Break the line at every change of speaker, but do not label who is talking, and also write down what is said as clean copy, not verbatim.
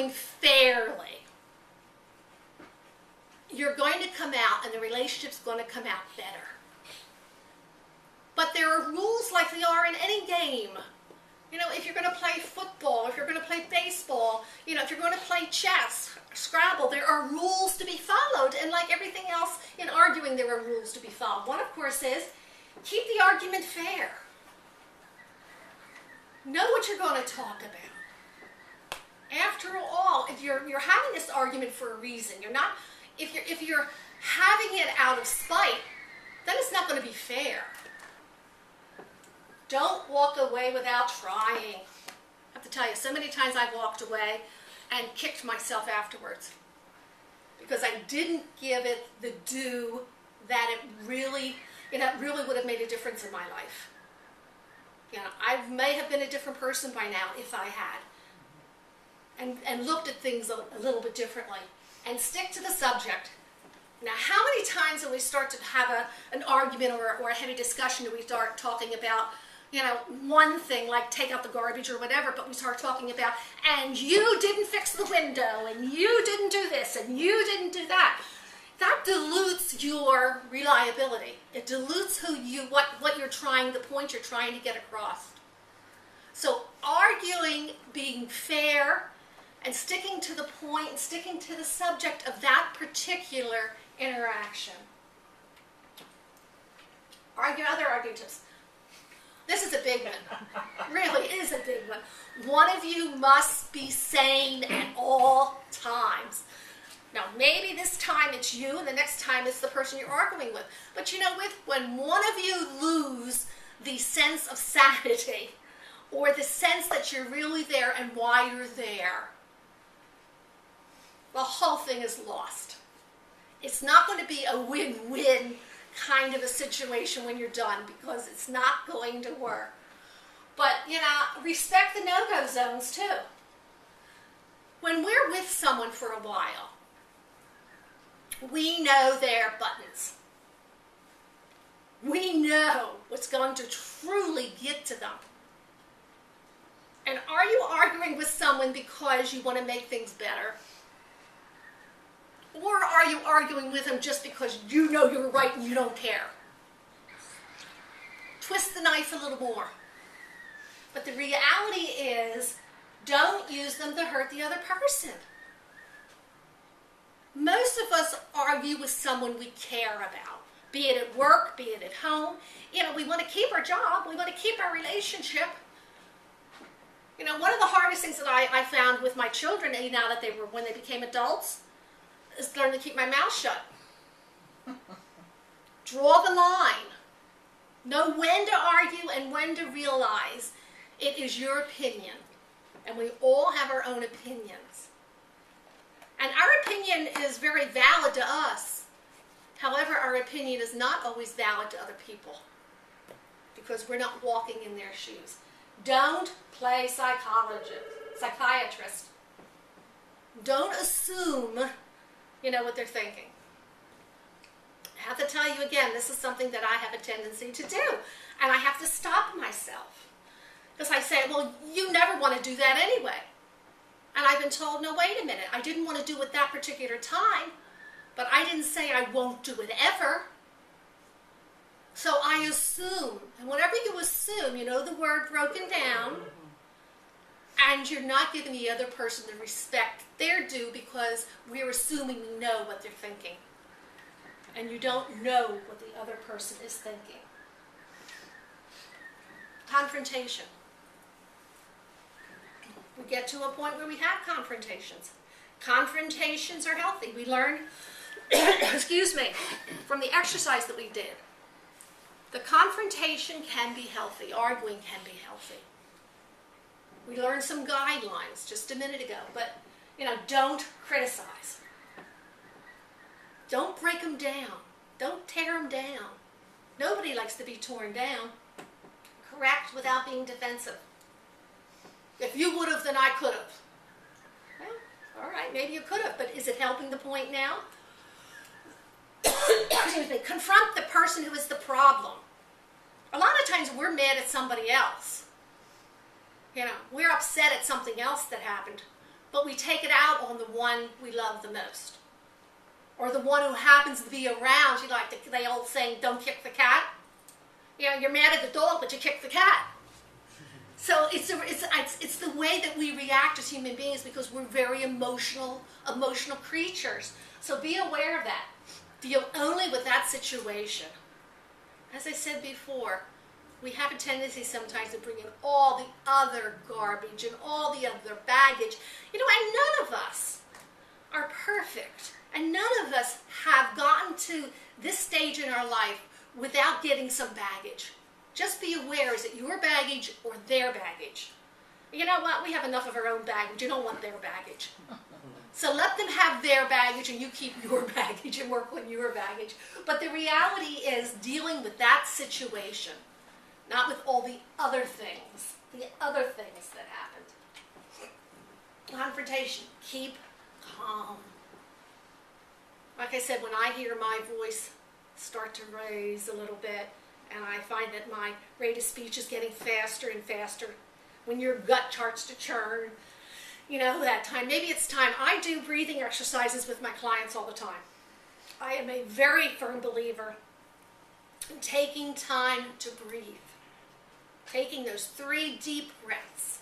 arguing fairly, you're going to come out and the relationship's going to come out better. But there are rules like there are in any game. You know, if you're going to play football, if you're going to play baseball, you know, if you're going to play chess, Scrabble, there are rules to be followed. And like everything else in arguing, there are rules to be followed. One, of course, is keep the argument fair. Know what you're going to talk about. After all, if you're having this argument for a reason, you're not. If you're having it out of spite, then it's not going to be fair. Don't walk away without trying. I have to tell you, so many times I've walked away and kicked myself afterwards because I didn't give it the due that it really would have made a difference in my life. You know, I may have been a different person by now if I had, and looked at things a little bit differently, and stick to the subject. Now, how many times when we start to have an argument or a heavy discussion do we start talking about, you know, one thing like take out the garbage or whatever, but we start talking about, and you didn't fix the window, and you didn't do this, and you didn't do that. That dilutes your reliability. It dilutes what you're trying, the point you're trying to get across. So arguing, being fair, and sticking to the point, and sticking to the subject of that particular interaction. Other argument tips. This is a big one. Really is a big one. One of you must be sane at all times. Now, maybe this time it's you, and the next time it's the person you're arguing with. But you know, when one of you lose the sense of sanity, or the sense that you're really there and why you're there, the whole thing is lost. It's not going to be a win-win kind of a situation when you're done, because it's not going to work. But, you know, respect the no-go zones too. When we're with someone for a while, we know their buttons. We know what's going to truly get to them. And are you arguing with someone because you want to make things better? Or are you arguing with them just because you know you're right and you don't care? Twist the knife a little more. But the reality is, don't use them to hurt the other person. Most of us argue with someone we care about, be it at work, be it at home. You know, we want to keep our job, we want to keep our relationship. You know, one of the hardest things that I found with my children, now that when they became adults, is learn to keep my mouth shut. Draw the line. Know when to argue and when to realize it is your opinion. And we all have our own opinions. And our opinion is very valid to us. However, our opinion is not always valid to other people, because we're not walking in their shoes. Don't play psychiatrist. Don't assume you know what they're thinking. I have to tell you again, this is something that I have a tendency to do. And I have to stop myself. Because I say, well, you never want to do that anyway. And I've been told, no, wait a minute. I didn't want to do it that particular time, but I didn't say I won't do it ever. So I assume. And whatever you assume, you know the word broken down, and you're not giving the other person the respect they're due, because we're assuming we know what they're thinking. And you don't know what the other person is thinking. Confrontation. We get to a point where we have confrontations. Confrontations are healthy. We learn, excuse me, from the exercise that we did. The confrontation can be healthy. Arguing can be healthy. We learned some guidelines just a minute ago, but, you know, don't criticize. Don't break them down. Don't tear them down. Nobody likes to be torn down. Correct without being defensive. If you would have, then I could have. Well, all right, maybe you could have, but is it helping the point now? Excuse me. Confront the person who is the problem. A lot of times we're mad at somebody else. You know, we're upset at something else that happened. but we take it out on the one we love the most. Or the one who happens to be around. You like the old saying, don't kick the cat. You know, you're mad at the dog, but you kick the cat. So it's the way that we react as human beings, because we're very emotional creatures. So be aware of that. Deal only with that situation. As I said before, we have a tendency sometimes to bring in all the other garbage and all the other baggage. You know, and none of us are perfect. And none of us have gotten to this stage in our life without getting some baggage. Just be aware, is it your baggage or their baggage? You know what? We have enough of our own baggage. You don't want their baggage. So let them have their baggage and you keep your baggage and work on your baggage. But the reality is dealing with that situation, not with all the other things that happened. Confrontation. Keep calm. Like I said, when I hear my voice start to raise a little bit, and I find that my rate of speech is getting faster and faster, when your gut starts to churn, you know, that time, maybe it's time. I do breathing exercises with my clients all the time. I am a very firm believer in taking time to breathe. Taking those 3 deep breaths.